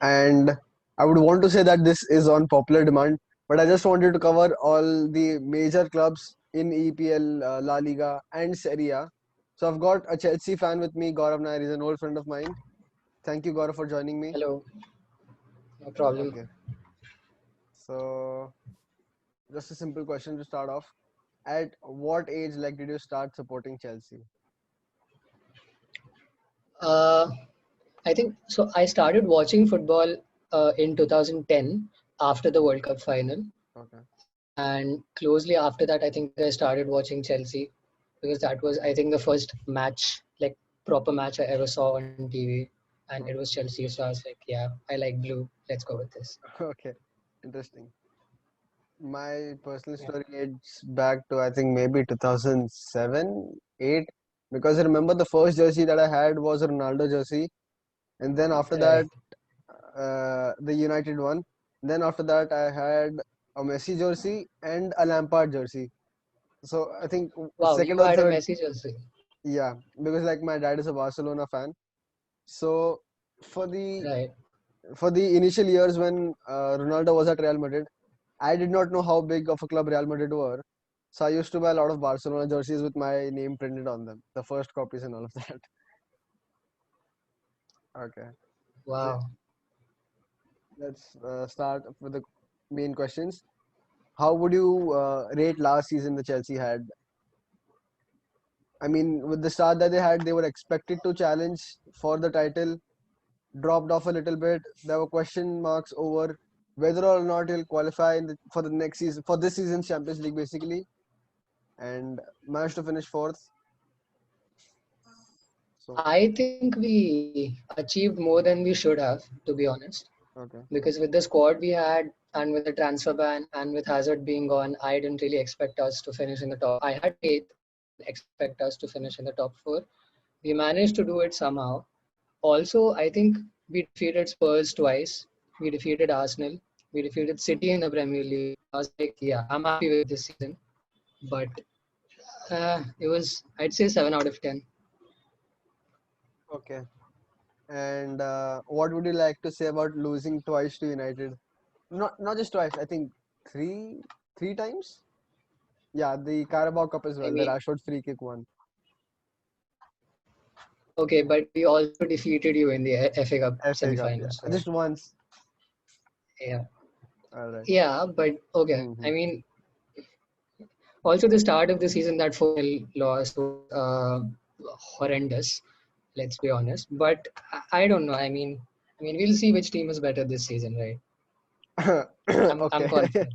and I would want to say that this is on popular demand, but I just wanted to cover all the major clubs in EPL, La Liga, and Serie A. So I've got a Chelsea fan with me, Gaurav Nair. He's an old friend of mine. Thank you, Gaurav, for joining me. Hello, no problem. Okay, so just a simple question to start off. At what age, like, did you start supporting Chelsea? Uh, I think so. I started watching football in 2010 after the World Cup final, Okay. and closely after that, I think I started watching Chelsea because that was, I think, the first match, like proper match I ever saw on TV, and it was Okay. Chelsea. So I was like, yeah, I like blue. Let's go with this. Okay. Interesting. My personal Yeah. story dates back to I think maybe 2007, 8, because I remember the first jersey that I had was a Ronaldo jersey, and then after Right. that, the United one. Then after that, I had a Messi jersey and a Lampard jersey. So I think Wow, second you or had a third, Messi jersey. yeah, because like my dad is a Barcelona fan. So for the Right. for the initial years when Ronaldo was at Real Madrid, I did not know how big of a club Real Madrid were. So I used to buy a lot of Barcelona jerseys with my name printed on them, the first copies and all of that. Okay. So Wow. let's start with the main questions. How would you rate last season the Chelsea had? I mean, with the start that they had, they were expected to challenge for the title, dropped off a little bit. There were question marks over whether or not he'll qualify for the next season, for this season's Champions League, basically, and managed to finish fourth. So, I think we achieved more than we should have, to be honest. okay. Because with the squad we had and with the transfer ban and with Hazard being gone, I didn't really expect us to finish in the top. I had faith. I didn't expect us to finish in the top four. We managed to do it somehow. Also, I think we defeated Spurs twice. We defeated Arsenal. We defeated City in the Premier League. I was like, yeah, I'm happy with this season. But it was, I'd say, 7 out of 10. Okay. And what would you like to say about losing twice to United? Not just twice. I think three three times. Yeah, the Carabao Cup as I well. The mean, Rashford free kick one. okay, but we also defeated you in the FA Cup FA Cup. Yeah, semi-finals. So, just once. yeah. All right. Yeah, but okay. Mm-hmm. I mean, also the start of the season, that 4-0 loss was horrendous. Let's be honest. But I don't know. I mean, we'll see which team is better this season, right? I'm Okay. confident.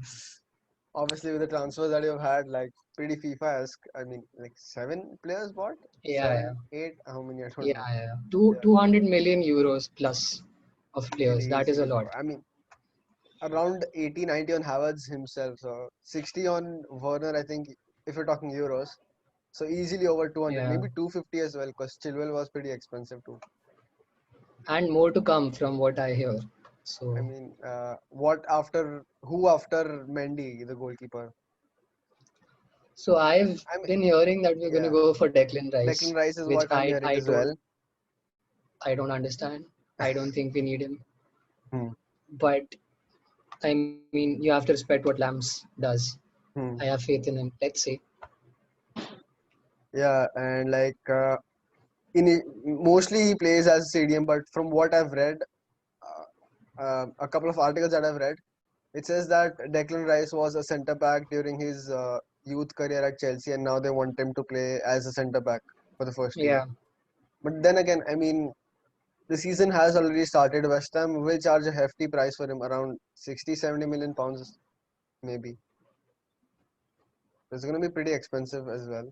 Obviously, with the transfers that you've had, like pretty FIFA-esque. I mean, like 7 players bought, Yeah, yeah, 7, 8. How many? I don't yeah, know. yeah. Two Yeah, 200 million euros plus of players. easily, That is a easily. lot. I mean, around 80, 90 on Havertz himself. So 60 on Werner. I think if you're talking euros, so easily over 200, Yeah, maybe 250 as well, because Chilwell was pretty expensive too. and more to come from what I hear. I So, mean, what after who after Mendy, the goalkeeper? so I've I mean, been hearing that we're going to yeah, go for Declan Rice, Declan Rice is which what I'm hearing as well. I don't understand. I don't think we need him. Hmm. But I mean, you have to respect what Lams does. I Hmm. have faith in him. Let's see. Yeah, and like mostly he plays as CDM, but from what I've read, a couple of articles that I've read, it says that Declan Rice was a centre back during his youth career at Chelsea, and now they want him to play as a centre back for the first team. Yeah, But then again, I mean, the season has already started. West Ham will charge a hefty price for him, around 60, 70 million pounds, maybe. It's going to be pretty expensive as well.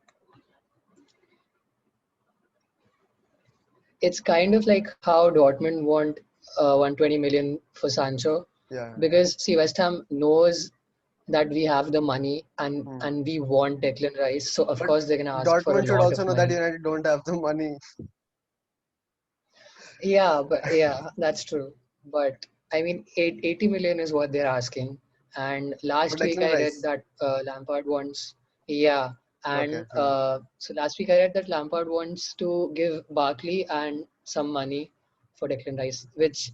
it's kind of like how Dortmund want 120 million for Sancho, Yeah. because see, West Ham knows that we have the money and Hmm. and we want Declan Rice, so of But course they're gonna ask for a Dortmund should lot also of know that money. United don't have the money. Yeah, but yeah, that's true. But I mean, 80 million is what they're asking. And For last week Declan I read Rice. that Lampard wants, yeah, Okay. and Hmm. so last week I read that Lampard wants to give Barkley and some money for Declan Rice, which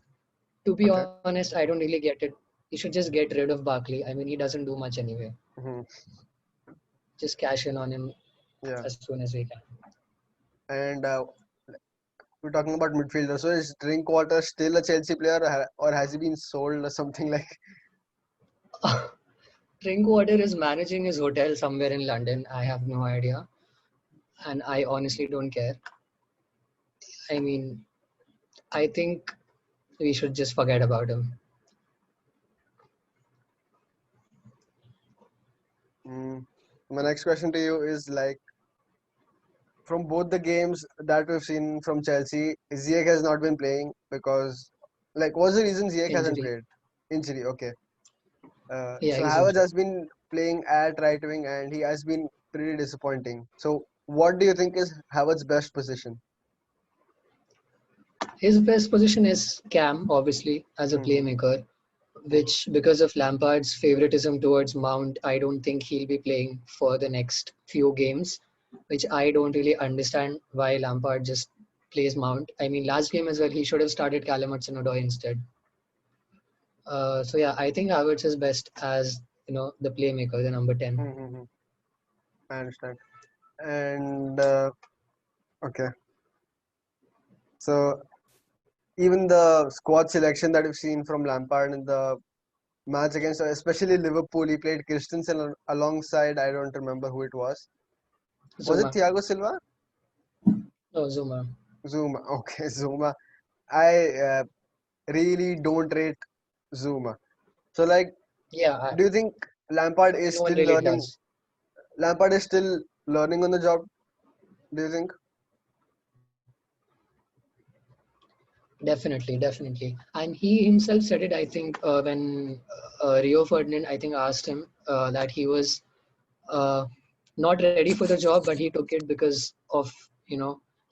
To be Okay. honest, I don't really get it. You should just get rid of Barkley. I mean, he doesn't do much anyway. Hmm. Just cash in on him Yeah. as soon as we can. And we're talking about midfielder. So is Drinkwater still a Chelsea player, or has he been sold or something like? Drinkwater is managing his hotel somewhere in London. I have no idea. And I honestly don't care. I mean, I think we should just forget about him. Mm. My next question to you is like, from both the games that we've seen from Chelsea, Ziyech has not been playing because, like, what's the reason Ziyech hasn't Injury. played? Injury, okay. Yeah, So he's Havertz injured. has been playing at right wing and he has been pretty disappointing. So what do you think is Havertz's best position? His best position is Cam, obviously, as a Hmm. playmaker, which because of Lampard's favoritism towards Mount, I don't think he'll be playing for the next few games, which I don't really understand why Lampard just plays Mount. I mean, last game as well, he should have started Callum Hudson-Odoi instead. So yeah, I think Havertz is best as the playmaker, the number 10. Mm-hmm. I understand. And okay, so even the squad selection that we've seen from Lampard in the match against, especially Liverpool, he played Christensen alongside, I don't remember who it was. Was it Zuma. Thiago Silva? Oh, Zuma. Zuma. Okay, Zuma. I really don't rate Zuma. So, like, Yeah, do you think Lampard is no one still really learning? does. Lampard is still learning on the job. Do you think? Definitely, definitely. And he himself said it, I think, when Rio Ferdinand, I think, asked him that he was uh, not ready for the job, but he took it because of,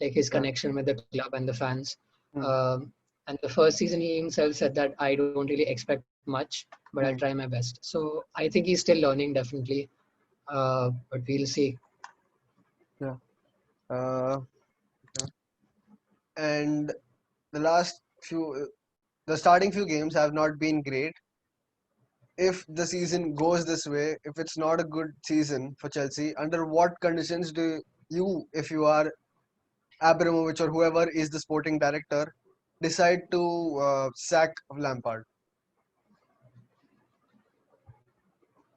like his Yeah. connection with the club and the fans. Hmm. And the first season, he himself said that I don't really expect much, but I'll try Hmm. my best. So I think he's still learning, definitely. But we'll see. Yeah. Uh, and the last few, the starting few games have not been great. If the season goes this way, if it's not a good season for Chelsea, under what conditions do you, if you are Abramovich or whoever is the sporting director, decide to sack Lampard?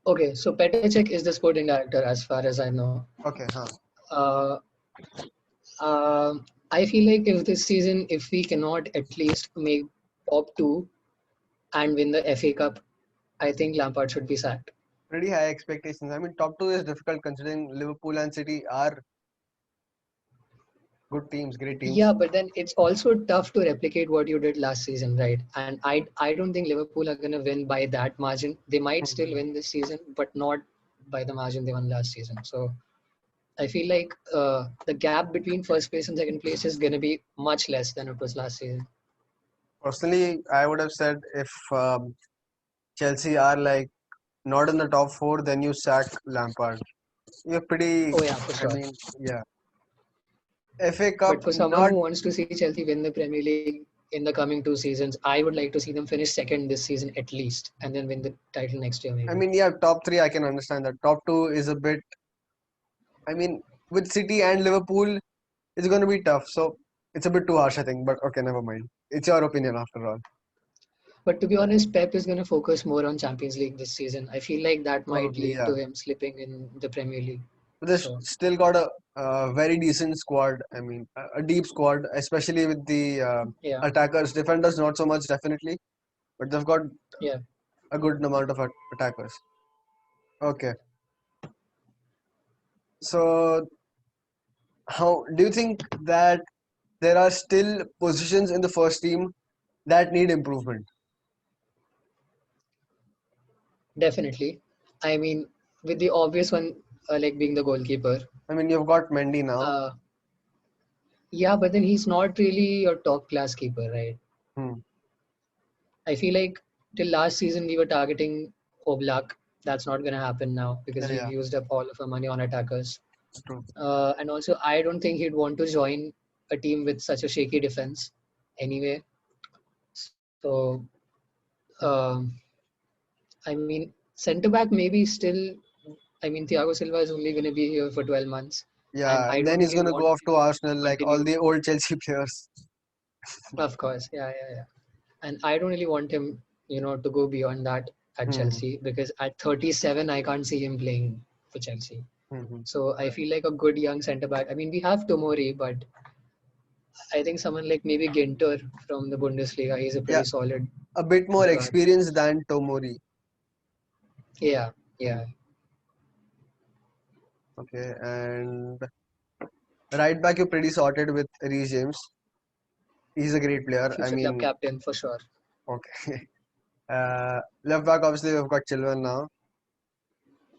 Okay, so Petacek is the sporting director, as far as I know. Okay, huh. Uh, I feel like if this season, if we cannot at least make top two and win the FA Cup, I think Lampard should be sacked. Pretty high expectations. I mean, top two is difficult considering Liverpool and City are good teams, great Yeah, teams. but then it's also tough to replicate what you did last season, right? And I don't think Liverpool are gonna win by that margin. They might still Mhm. win this season, but not by the margin they won last season. So I feel like the gap between first place and second place is gonna be much less than it was last season. Personally, I would have said if Chelsea are like not in the top four, then you sack Lampard. You're pretty. Oh yeah, for I sure. mean, yeah. FA But Cup, for someone not. who wants to see Chelsea win the Premier League in the coming two seasons, I would like to see them finish second this season at least, and then win the title next year I maybe. mean, yeah, top three. I can understand that. Top two is a bit. I mean, with City and Liverpool, it's going to be tough. So it's a bit too harsh, I think. But okay, never mind. It's your opinion after all. But to be honest, Pep is going to focus more on Champions League this season. I feel like that might Probably, lead to yeah. him slipping in the Premier League. But they've So still got a very decent squad. I mean, a deep squad, especially with the yeah, attackers. Defenders, not so much, definitely. But they've got yeah, a good amount of attackers. Okay. So, how do you think that there are still positions in the first team that need improvement? definitely. I mean, with the obvious one, like being the goalkeeper. I mean, you've got Mendy now. Uh, yeah, but then he's not really a top class keeper, right? Hmm. I feel like till last season we were targeting Oblak. That's not going to happen now because Yeah, we've yeah, used up all of our money on attackers. true. And also, I don't think he'd want to join a team with such a shaky defense anyway. So, um, I mean, centre back maybe still. I mean, Thiago Silva is only going to be here for 12 months, and Yeah, I and then don't he's really gonna go want off him to Arsenal to like all continue. the old Chelsea players. Of course, yeah. And I don't really want him, to go beyond that at Hmm. Chelsea because at 37, I can't see him playing for Chelsea. Hmm. So I feel like a good young centre back. I mean, we have Tomori, but I think someone like maybe Ginter from the Bundesliga, he's a Yeah, pretty solid a bit more centre back. experienced than Tomori. Yeah. Okay, and right back you're pretty sorted with Reece James. He's a great player. I Future club mean, captain for sure. okay. Left back obviously we've got Chilwell now.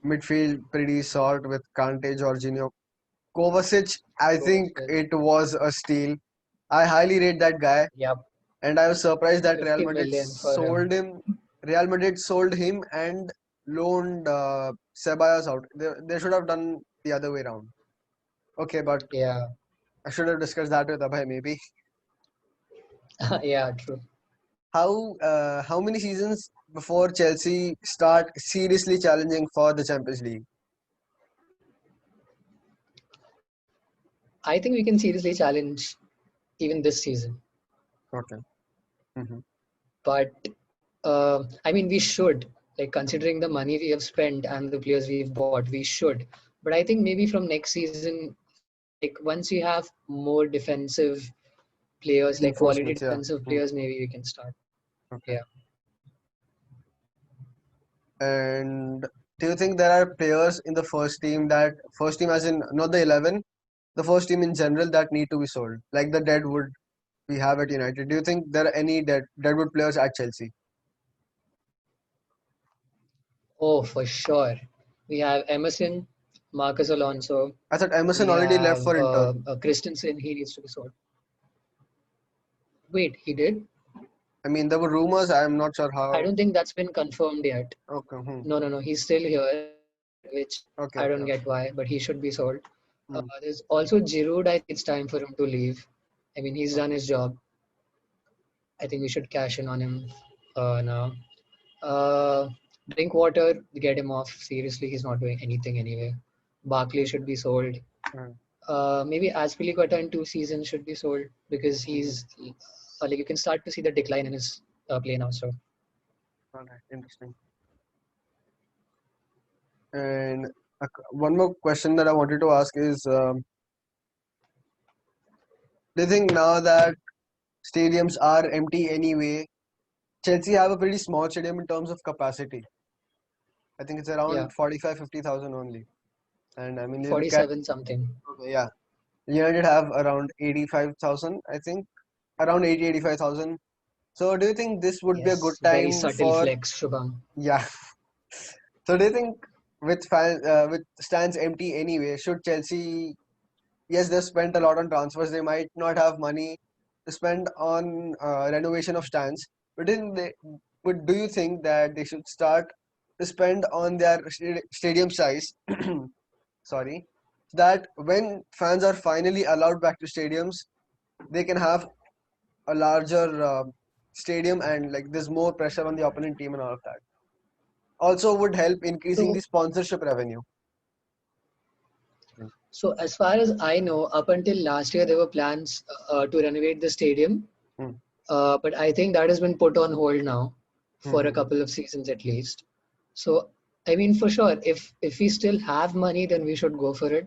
Midfield pretty sort with Kante, Jorginho. Kovacic, I think Kovacic. it was a steal. I highly rate that guy, Yep, and I was surprised that 50 million for him. Real Madrid sold him and loaned Ceballos out. They should have done the other way around. Okay, but Yeah, I should have discussed that with Abhay maybe. yeah, true. How many seasons before Chelsea start seriously challenging for the Champions League? I think we can seriously challenge even this season. Okay. Hmm. But I mean, we should, like, considering the money we have spent and the players we've bought, we should. But I think maybe from next season, like, once we have more defensive players, like quality Reinforcements, yeah. defensive Mm, players, maybe we can start. okay. Yeah. And do you think there are players in the first team as in not the 11, the first team in general that need to be sold, like the Deadwood we have at United? Do you think there are any Deadwood players at Chelsea? Oh, for sure. We have Emerson, Marcus Alonso. I thought We Emerson already left have for Inter. Christensen. He needs to be sold. Wait, he did? I mean, there were rumors. I am not sure I how. don't think that's been confirmed yet. Okay. No. He's still here, which Okay. I don't Okay. get why, but he should be sold. Hmm. There's also Giroud. I think it's time for him to leave. I mean, he's done Okay. his job. I think we should cash in on him now. Drinkwater, get him off. Seriously, he's not doing anything anyway. Barkley should be sold. Hmm. Maybe Azpilicueta in 2 seasons should be sold because Mhm. he's like you can start to see the decline in his play now. So All right. Interesting. And one more question that I wanted to ask is, do you think now that stadiums are empty anyway, Chelsea have a pretty small stadium in terms of capacity? I think it's yeah, around 45, 50,000 only. And I mean, you look at, 47 something. okay, yeah, United have around 85,000, I think, around 80, 85,000. So do you think this would be a good Yes, very time subtle for, flex, Shubham. yeah. So do you think with stands empty anyway, should Chelsea, yes, they've spent a lot on transfers, they might not have money to spend on renovation of stands, but do you think that they should start to spend on their stadium size? Sorry, that when fans are finally allowed back to stadiums, they can have a larger stadium and like there's more pressure on the opponent team and all of that. Also would help increasing the So, sponsorship revenue. so as far as I know, up until last year, there were plans to renovate the stadium, Hmm. but I think that has been put on hold now for a Hmm. couple of seasons at least. So, I mean, for sure, if we still have money, then we should go for it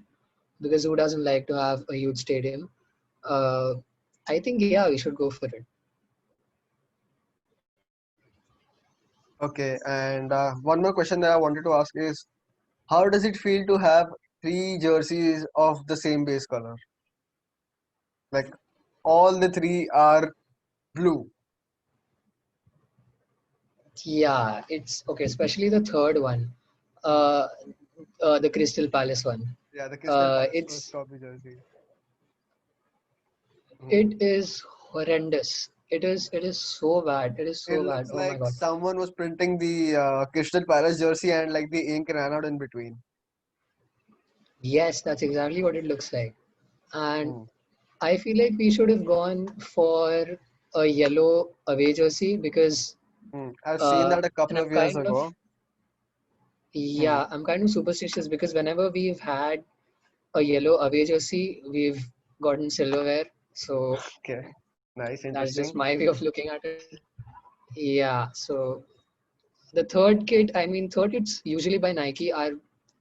because who doesn't like to have a huge stadium? Uh, I think yeah, we should go for it. Okay, and one more question that I wanted to ask is, how does it feel to have three jerseys of the same base color? Like all the three are blue. Yeah, it's okay, especially the third one, uh, the Crystal Palace one. Yeah, the Crystal Palace first It's copy jersey. Mhm. it is horrendous. It is so bad. It is It so bad. looks Oh my like God. someone was printing the Crystal Palace jersey and like the ink ran out in between. Yes, that's exactly what it looks like. And Hmm. I feel like we should have gone for. a yellow away jersey because I've seen that a and couple I'm of years kind of ago. yeah, I'm kind of superstitious because whenever we've had a yellow away jersey, we've gotten silverware. So Okay, nice, that's just interesting. my way of looking at it. Yeah. So the third kit, I mean, third kits usually by Nike are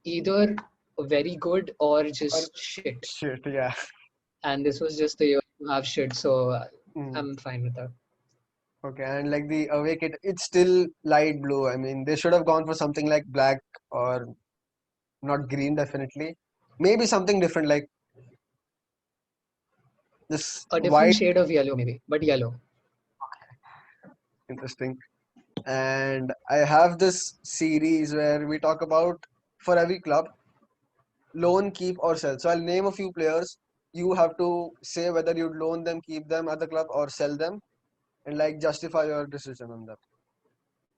either very good or Or just shit. shit, yeah. And this was just the year to have shit, so Mm. I'm fine with that. Okay, and like the away kit, it's still light blue. I mean, they should have gone for something like black or not green, definitely. Maybe something different, like this A different white. shade of yellow, maybe, but yellow. Interesting. And I have this series where we talk about for every club, loan, keep, or sell. So I'll name a few players. You have to say whether you'd loan them, keep them at the club, or sell them, and like justify your decision on that.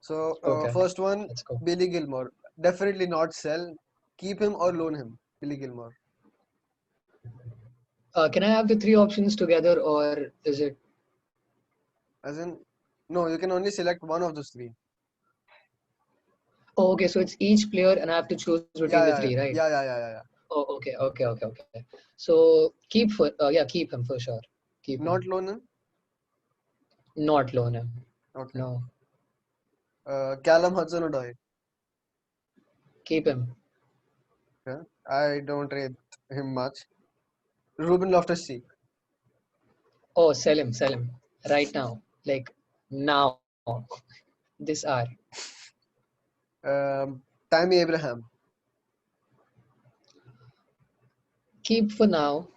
So Okay, first one, let's go. Billy Gilmore. Definitely not sell. Keep him or loan him. Billy Gilmore. Can I have the three options together, or is it As in, no, you can only select one of those three. oh, okay? So it's each player, and I have to choose between the Yeah, three, yeah, right? yeah, yeah, yeah, yeah, yeah. Oh, okay. So keep for yeah, keep him for sure. Keep Not him, loan him. not loan him. Okay. No, Callum Hudson-Odoi. keep him. Yeah, I don't rate him much. Ruben Loftus-Cheek. Oh, sell him right now, like now, this hour. Tammy Abraham. Keep for now.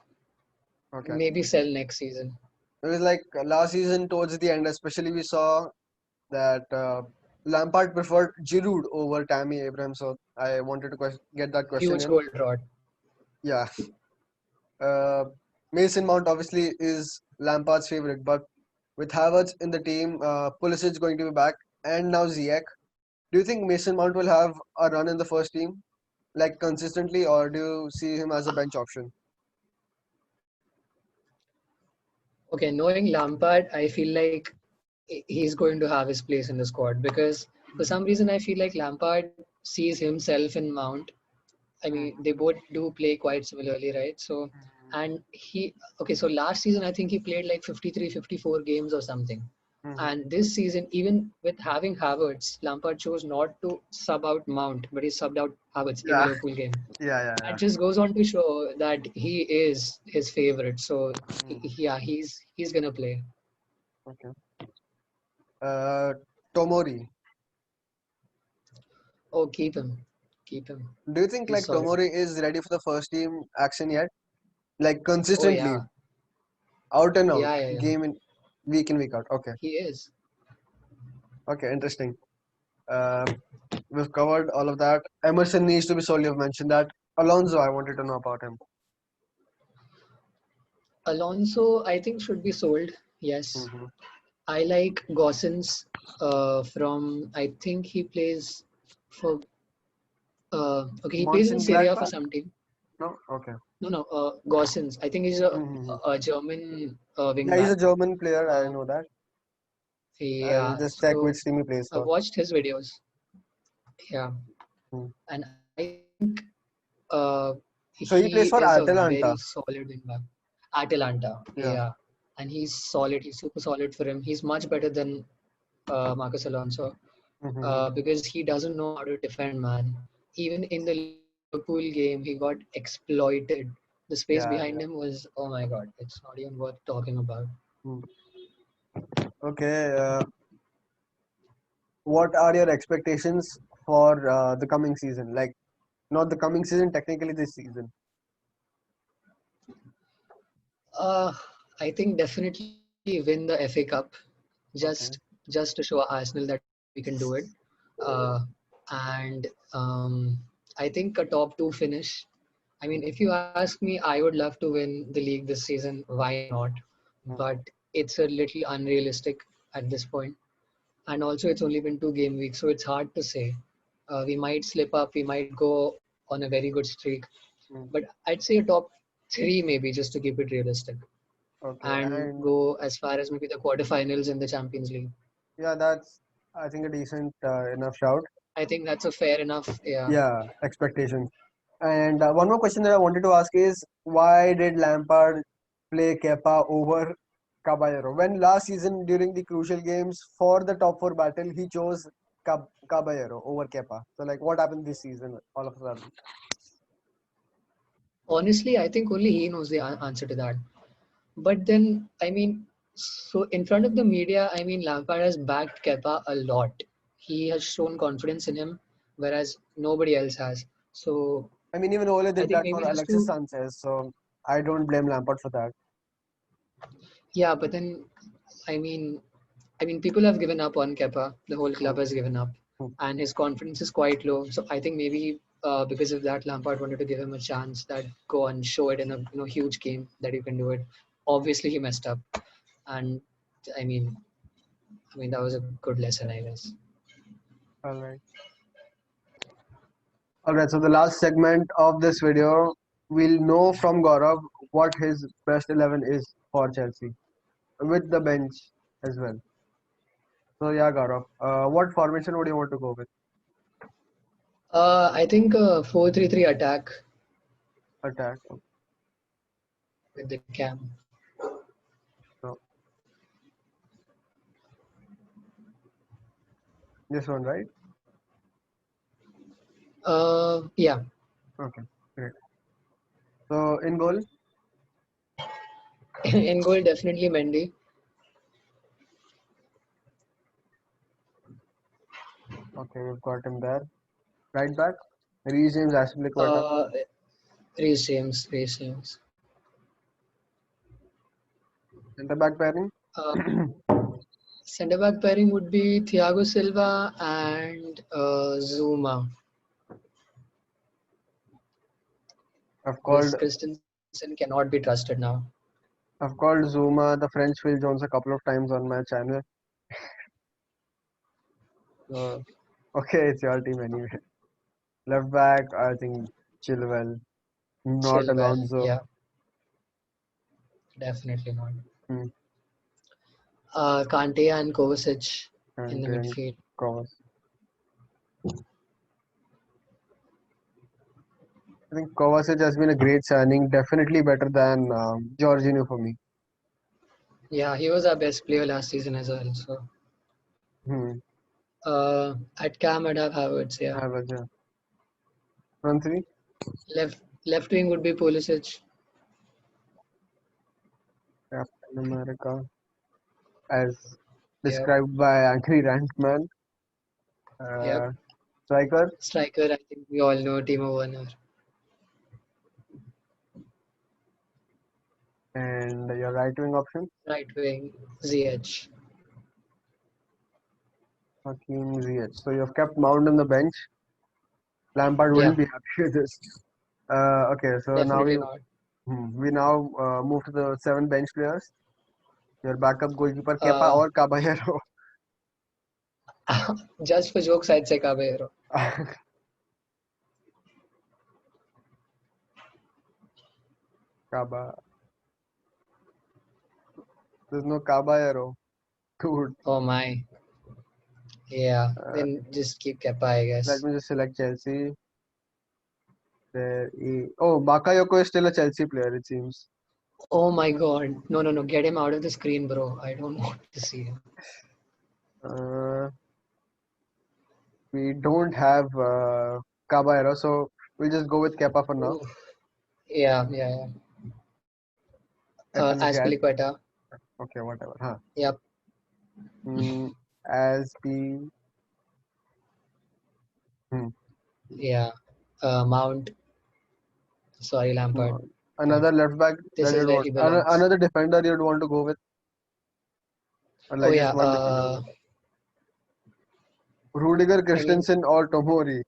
Okay. Maybe sell next season. It was like last season towards the end, especially we saw that Lampard preferred Giroud over Tammy Abraham. So I wanted to get that question Huge in. gold rod. Yeah. Uh, Mason Mount obviously is Lampard's favorite, but with Havertz in the team, Pulisic is going to be back, and now Ziyech. Do you think Mason Mount will have a run in the first team, like consistently, or do you see him as a bench option? Okay, knowing Lampard, I feel like he's going to have his place in the squad because for some reason I feel like Lampard sees himself in Mount. I mean, they both do play quite similarly, right? So, and okay, so last season I think he played like 53, 54 games or something. Mm-hmm. And this season, even with having Havertz, Lampard chose not to sub out Mount, but he subbed out Havertz in the Yeah, Liverpool game. yeah. That just goes on to show that he is his favorite. So, Mm, yeah, he's gonna play. okay. Uh, Tomori. Oh, keep him. Do you think He's like solid. Tomori is ready for the first team action yet? Like Oh consistently, yeah, out and out, yeah. game in week out. Okay, He is. okay, interesting. Uh, we've covered all of that. Emerson needs to be sold. You've mentioned that. Alonso, I wanted to know about him. Alonso, I think should be sold. Yes, Mm-hmm. I like Gossens. From I think he plays for. Okay, he plays in Serie A for Mönchengladbach? some team. No, okay. No. Gossens. I think he's a, Mm-hmm. a German wing Yeah, he's a back. German player. I Uh, know that. I'll yeah. just check So which team he plays I've for. watched his videos. Yeah, Hmm. and I think uh, So he he plays for is a Atalanta. very solid wing back. Atalanta, Yeah. yeah, and he's solid. He's super solid for him. He's much better than Marcus Alonso Mm-hmm. because he doesn't know how to defend, man. Even in the Liverpool game, he got exploited. The space Yeah, behind yeah. him was, oh my god, it's not even worth talking about. Hmm. Okay. What are your expectations for the coming season? Like, not the coming season, technically this season. Uh, I think definitely win the FA Cup, just Okay. just to show Arsenal that we can do it. Uh, and I think a top two finish. I mean, if you ask me, I would love to win the league this season. Why not? But it's a little unrealistic at this point. And also, it's only been 2 game weeks, so it's hard to say. We might slip up. We might go on a very good streak. Mm. But I'd say a top three maybe just to keep it realistic. Okay, and and go as far as maybe the quarterfinals in the Champions League. yeah, that's I think a decent enough shout. I think that's a fair enough. Yeah. Yeah, expectations. And one more question that I wanted to ask is why did Lampard play Kepa over Caballero? When last season during the crucial games for the top four battle, he chose Caballero over Kepa. So like, what happened this season all of a sudden? Honestly, I think only he knows the answer to that. But then, I mean, so in front of the media, I mean, Lampard has backed Kepa a lot. He has shown confidence in him, whereas nobody else has. So I mean, even Ole I did think that for maybe just Alexis to, Sanchez, so I don't blame Lampard for that. yeah, but then, I mean, people have given up on Kepa. The whole club Hmm, has given up, hmm. and his confidence is quite low. So I think maybe because of that, Lampard wanted to give him a chance that go and show it in a huge game that you can do it. Obviously, he messed up, and I mean, that was a good lesson, I guess. All right. All right. So the last segment of this video, we'll know from Gaurav what his best 11 is for Chelsea with the bench as well. So yeah, Gaurav, what formation would you want to go with? I think 4-3-3 attack Attack. with the cam. So this one, right? Yeah. Okay, great. So in goal, In goal, definitely Mendy. okay, we've got him there. Right back, Reece James, Azpilicueta. Uh, Reece James. Reece James. Centre back pairing, Uh, Centre back pairing would be Thiago Silva and Zuma. I've Because called Christensen cannot be trusted now. I've called Zuma the French Phil Jones a couple of times on my channel. So okay, it's your team anyway. Left back, I think Chilwell, not Chilwell. Alonso. Yeah, definitely not. Hmm. Kante and Kovacic in And the then midfield. Cross. I think Kovacic has been a great signing, definitely better than Jorginho for me. Yeah, he was our best player last season as well. So Hmm. at Cam, I'd have Havertz. Yeah, Havertz, yeah. Front three, left wing would be Pulisic. Captain America, as Yep, described by Angry Rantman. yep. Uh, striker, Striker, I think we all know Timo Werner. and your right wing option, Right wing, Ziyech. Hakim Ziyech. So you've kept Mount on the bench. Lampard Yeah, wouldn't be happy with this. Okay, so now definitely not. we now move to the seven bench players. Your backup goalkeeper Kepa Uh, or Caballero. just for jokes, I'd say Caballero. Caba. There's no Caballero. Dude. Oh my. Yeah, Uh, then just keep Kepa, I let guess. me just select Chelsea. Oh, Bakayoko is still a Chelsea player, it seems. Oh my God. No, no, no. Get him out of the screen, bro. I don't want to see him. Uh, we don't have Caballero, so we'll just go with Kepa for now. Ooh. Yeah, yeah, yeah. FNZ. Azpilicueta. Okay, whatever. Huh. Yep. Mm, as the hmm, Yeah. Mount. Sorry, Lampard. Yeah. another left back This that is you'd where want, he belongs. another defender you'd want to go with, or Oh like yeah. just one defender. Rudiger, I mean, Christensen, or Tomori.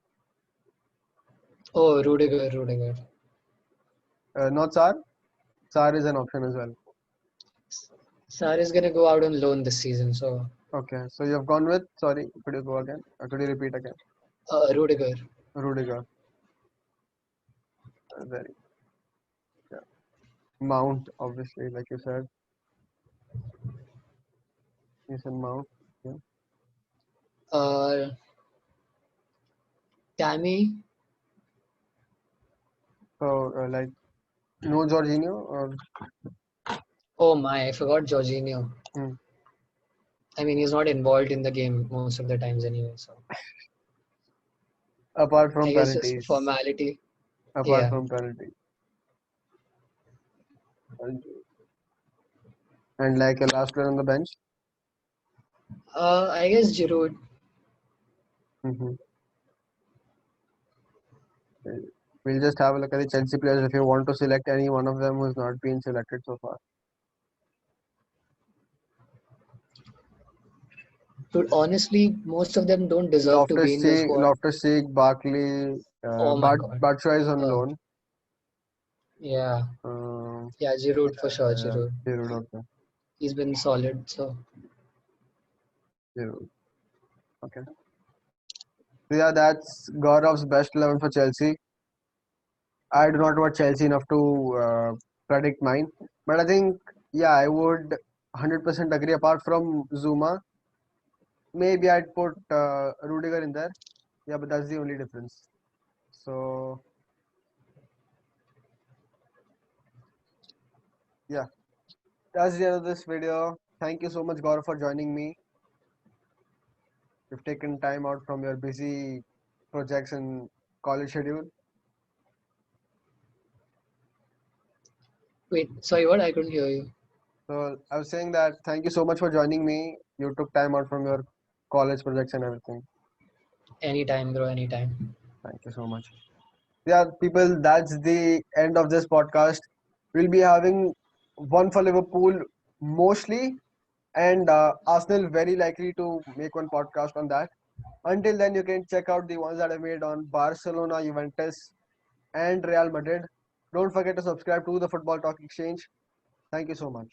oh, Rudiger, Rudiger. Not Sar. Sar is an option as well. Sar is gonna go out on loan this season, so Okay, so you've gone with. Sorry, could you go again? Could you repeat again? Rudiger. Rudiger. Very. Yeah. Mount, obviously, like you said. Mason Mount. Yeah. Tammy. So like no Jorginho or Oh my, I forgot Jorginho. hmm, I mean, he's not involved in the game most of the times anyway. So apart I from guess just for penalties. formality. Apart Yeah. from penalties. And like a last player on the bench. I guess Giroud. Mm-hmm. We'll just have a look at the Chelsea players if you want to select any one of them who's not been selected so far. Dude, honestly, most of them don't deserve to be in the Loftus-Cheek, squad. Loftus-Cheek, Barkley, Oh my God. Batshuayi is on Oh, loan. yeah. Um, Yeah, Giroud for sure. yeah, Giroud. Giroud, okay. He's been solid. So Giroud, okay. So yeah, that's Gaurav's best 11 for Chelsea. I do not watch Chelsea enough to predict mine, but I think yeah, I would 100% agree. Apart from Zuma, maybe I'd put Rudiger in there. Yeah, but that's the only difference. So yeah, that's the end of this video. Thank you so much, Gaurav, for joining me. You've taken time out from your busy projects and college schedule. wait, sorry, what? I couldn't hear you. So I was saying that thank you so much for joining me. You took time out from your college projects and everything. Anytime, bro. Anytime. Thank you so much. Yeah, people, that's the end of this podcast. We'll be having one for Liverpool mostly, and Arsenal very likely to make one podcast on that. Until then, you can check out the ones that I made on Barcelona, Juventus, and Real Madrid. Don't forget to subscribe to the Football Talk Exchange. Thank you so much.